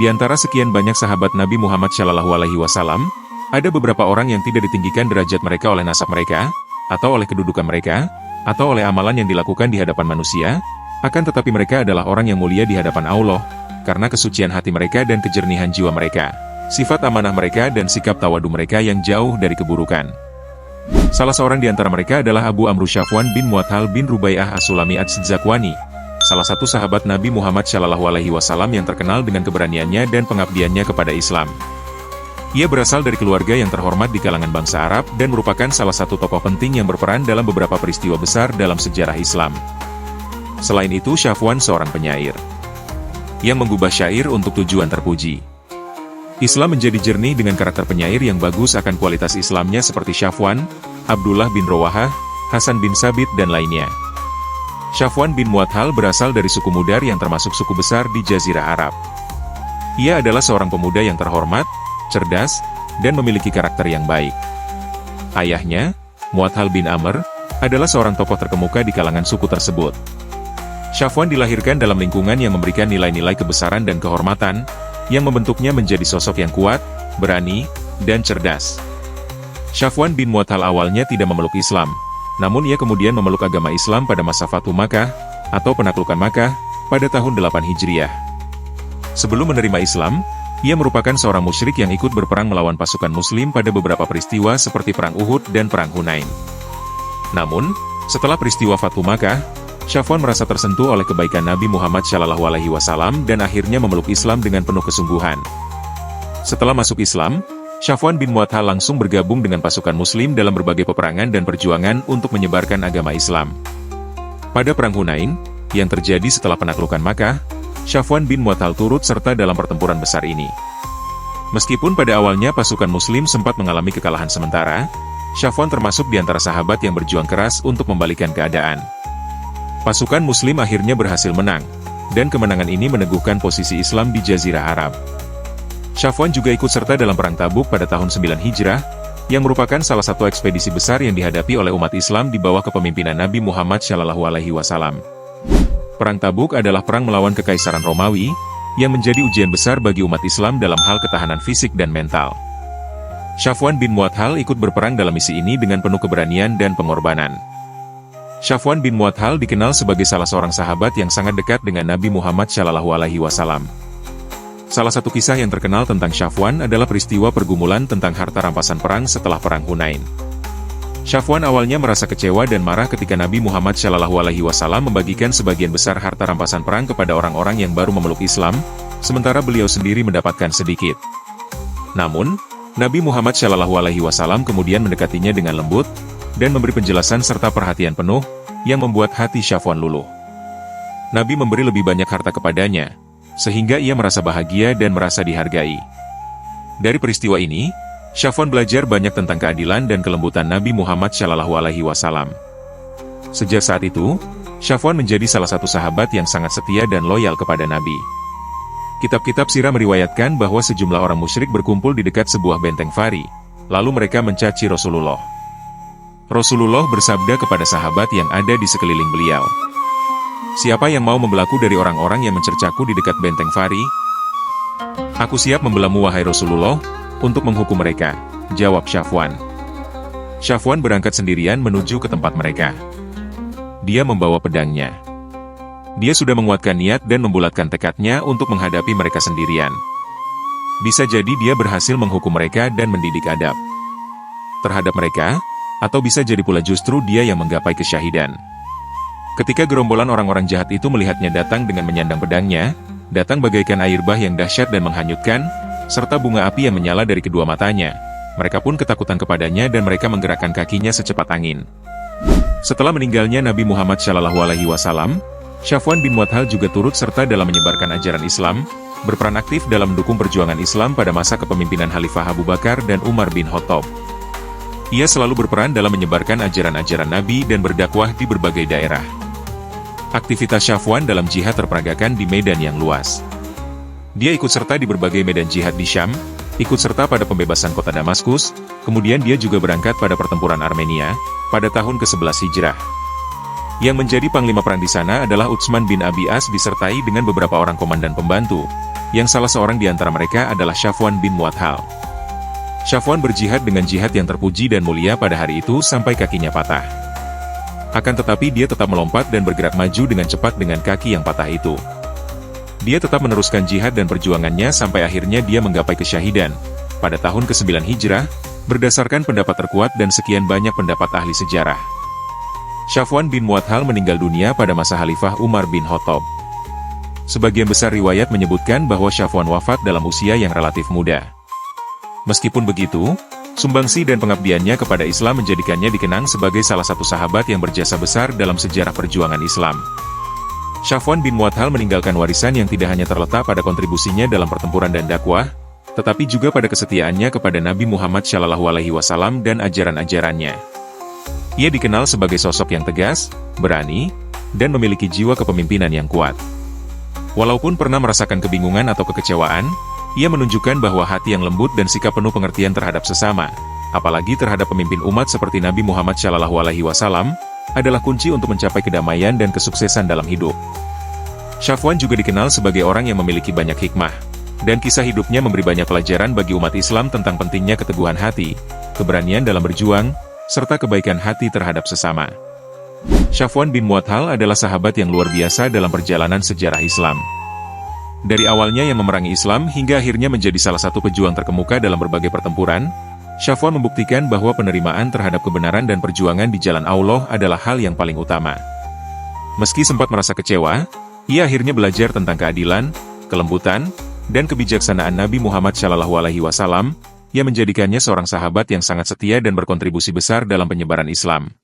Di antara sekian banyak sahabat Nabi Muhammad SAW, ada beberapa orang yang tidak ditinggikan derajat mereka oleh nasab mereka, atau oleh kedudukan mereka, atau oleh amalan yang dilakukan di hadapan manusia, akan tetapi mereka adalah orang yang mulia di hadapan Allah, karena kesucian hati mereka dan kejernihan jiwa mereka, sifat amanah mereka dan sikap tawadu mereka yang jauh dari keburukan. Salah seorang di antara mereka adalah Abu Amru Syafwan bin Mu'attal bin Rubai'ah As-Sulami Az-Zakwani, salah satu sahabat Nabi Muhammad SAW yang terkenal dengan keberaniannya dan pengabdiannya kepada Islam. Ia berasal dari keluarga yang terhormat di kalangan bangsa Arab dan merupakan salah satu tokoh penting yang berperan dalam beberapa peristiwa besar dalam sejarah Islam. Selain itu, Syafwan seorang penyair yang menggubah syair untuk tujuan terpuji. Islam menjadi jernih dengan karakter penyair yang bagus akan kualitas Islamnya seperti Syafwan, Abdullah bin Rawahah, Hasan bin Sabit dan lainnya. Syafwan bin Mu'attal berasal dari suku Mudar yang termasuk suku besar di Jazirah Arab. Ia adalah seorang pemuda yang terhormat, cerdas, dan memiliki karakter yang baik. Ayahnya, Mu'attal bin Amr, adalah seorang tokoh terkemuka di kalangan suku tersebut. Syafwan dilahirkan dalam lingkungan yang memberikan nilai-nilai kebesaran dan kehormatan, yang membentuknya menjadi sosok yang kuat, berani, dan cerdas. Syafwan bin Mu'attal awalnya tidak memeluk Islam, namun ia kemudian memeluk agama Islam pada masa Fathu Makkah, atau penaklukan Makkah, pada tahun 8 Hijriah. Sebelum menerima Islam, ia merupakan seorang musyrik yang ikut berperang melawan pasukan Muslim pada beberapa peristiwa seperti Perang Uhud dan Perang Hunain. Namun, setelah peristiwa Fathu Makkah, Syafwan merasa tersentuh oleh kebaikan Nabi Muhammad SAW dan akhirnya memeluk Islam dengan penuh kesungguhan. Setelah masuk Islam, Syafwan bin Mu'attal langsung bergabung dengan pasukan Muslim dalam berbagai peperangan dan perjuangan untuk menyebarkan agama Islam. Pada Perang Hunain, yang terjadi setelah penaklukan Makkah, Syafwan bin Mu'attal turut serta dalam pertempuran besar ini. Meskipun pada awalnya pasukan Muslim sempat mengalami kekalahan sementara, Syafwan termasuk di antara sahabat yang berjuang keras untuk membalikan keadaan. Pasukan Muslim akhirnya berhasil menang, dan kemenangan ini meneguhkan posisi Islam di Jazirah Arab. Syafwan juga ikut serta dalam Perang Tabuk pada tahun 9 Hijrah, yang merupakan salah satu ekspedisi besar yang dihadapi oleh umat Islam di bawah kepemimpinan Nabi Muhammad SAW. Perang Tabuk adalah perang melawan Kekaisaran Romawi, yang menjadi ujian besar bagi umat Islam dalam hal ketahanan fisik dan mental. Syafwan bin Mu'attal ikut berperang dalam misi ini dengan penuh keberanian dan pengorbanan. Syafwan bin Mu'attal dikenal sebagai salah seorang sahabat yang sangat dekat dengan Nabi Muhammad SAW. Salah satu kisah yang terkenal tentang Syafwan adalah peristiwa pergumulan tentang harta rampasan perang setelah Perang Hunain. Syafwan awalnya merasa kecewa dan marah ketika Nabi Muhammad SAW membagikan sebagian besar harta rampasan perang kepada orang-orang yang baru memeluk Islam, sementara beliau sendiri mendapatkan sedikit. Namun, Nabi Muhammad SAW kemudian mendekatinya dengan lembut, dan memberi penjelasan serta perhatian penuh, yang membuat hati Syafwan luluh. Nabi memberi lebih banyak harta kepadanya, sehingga ia merasa bahagia dan merasa dihargai. Dari peristiwa ini, Syafwan belajar banyak tentang keadilan dan kelembutan Nabi Muhammad SAW. Sejak saat itu, Syafwan menjadi salah satu sahabat yang sangat setia dan loyal kepada Nabi. Kitab-kitab sirah meriwayatkan bahwa sejumlah orang musyrik berkumpul di dekat sebuah benteng Fari, lalu mereka mencaci Rasulullah. Rasulullah bersabda kepada sahabat yang ada di sekeliling beliau, "Siapa yang mau membelaku dari orang-orang yang mencercaku di dekat benteng Fari? Aku siap membelamu wahai Rasulullah, untuk menghukum mereka," jawab Syafwan. Syafwan berangkat sendirian menuju ke tempat mereka. Dia membawa pedangnya. Dia sudah menguatkan niat dan membulatkan tekadnya untuk menghadapi mereka sendirian. Bisa jadi dia berhasil menghukum mereka dan mendidik adab terhadap mereka, atau bisa jadi pula justru dia yang menggapai kesyahidan. Ketika gerombolan orang-orang jahat itu melihatnya datang dengan menyandang pedangnya, datang bagaikan air bah yang dahsyat dan menghanyutkan, serta bunga api yang menyala dari kedua matanya, mereka pun ketakutan kepadanya dan mereka menggerakkan kakinya secepat angin. Setelah meninggalnya Nabi Muhammad SAW, Syafwan bin Mu'attal juga turut serta dalam menyebarkan ajaran Islam, berperan aktif dalam mendukung perjuangan Islam pada masa kepemimpinan Khalifah Abu Bakar dan Umar bin Khattab. Ia selalu berperan dalam menyebarkan ajaran-ajaran Nabi dan berdakwah di berbagai daerah. Aktivitas Syafwan dalam jihad terperagakan di medan yang luas. Dia ikut serta di berbagai medan jihad di Syam, ikut serta pada pembebasan kota Damaskus, kemudian dia juga berangkat pada pertempuran Armenia, pada tahun ke-11 Hijrah. Yang menjadi panglima perang di sana adalah Utsman bin Abi As disertai dengan beberapa orang komandan pembantu, yang salah seorang di antara mereka adalah Safwan bin Mu'attal. Safwan berjihad dengan jihad yang terpuji dan mulia pada hari itu sampai kakinya patah. Akan tetapi dia tetap melompat dan bergerak maju dengan cepat dengan kaki yang patah itu. Dia tetap meneruskan jihad dan perjuangannya sampai akhirnya dia menggapai kesyahidan pada tahun ke-9 Hijrah, berdasarkan pendapat terkuat dan sekian banyak pendapat ahli sejarah. Safwan bin Mu'attal meninggal dunia pada masa Khalifah Umar bin Khattab. Sebagian besar riwayat menyebutkan bahwa Safwan wafat dalam usia yang relatif muda. Meskipun begitu, sumbangsi dan pengabdiannya kepada Islam menjadikannya dikenang sebagai salah satu sahabat yang berjasa besar dalam sejarah perjuangan Islam. Safwan bin Mu'attal meninggalkan warisan yang tidak hanya terletak pada kontribusinya dalam pertempuran dan dakwah, tetapi juga pada kesetiaannya kepada Nabi Muhammad SAW dan ajaran-ajarannya. Ia dikenal sebagai sosok yang tegas, berani, dan memiliki jiwa kepemimpinan yang kuat. Walaupun pernah merasakan kebingungan atau kekecewaan, ia menunjukkan bahwa hati yang lembut dan sikap penuh pengertian terhadap sesama, apalagi terhadap pemimpin umat seperti Nabi Muhammad SAW, adalah kunci untuk mencapai kedamaian dan kesuksesan dalam hidup. Safwan juga dikenal sebagai orang yang memiliki banyak hikmah, dan kisah hidupnya memberi banyak pelajaran bagi umat Islam tentang pentingnya keteguhan hati, keberanian dalam berjuang, serta kebaikan hati terhadap sesama. Safwan bin Mu'attal adalah sahabat yang luar biasa dalam perjalanan sejarah Islam. Dari awalnya yang memerangi Islam hingga akhirnya menjadi salah satu pejuang terkemuka dalam berbagai pertempuran, Safwan membuktikan bahwa penerimaan terhadap kebenaran dan perjuangan di jalan Allah adalah hal yang paling utama. Meski sempat merasa kecewa, ia akhirnya belajar tentang keadilan, kelembutan, dan kebijaksanaan Nabi Muhammad SAW, yang menjadikannya seorang sahabat yang sangat setia dan berkontribusi besar dalam penyebaran Islam.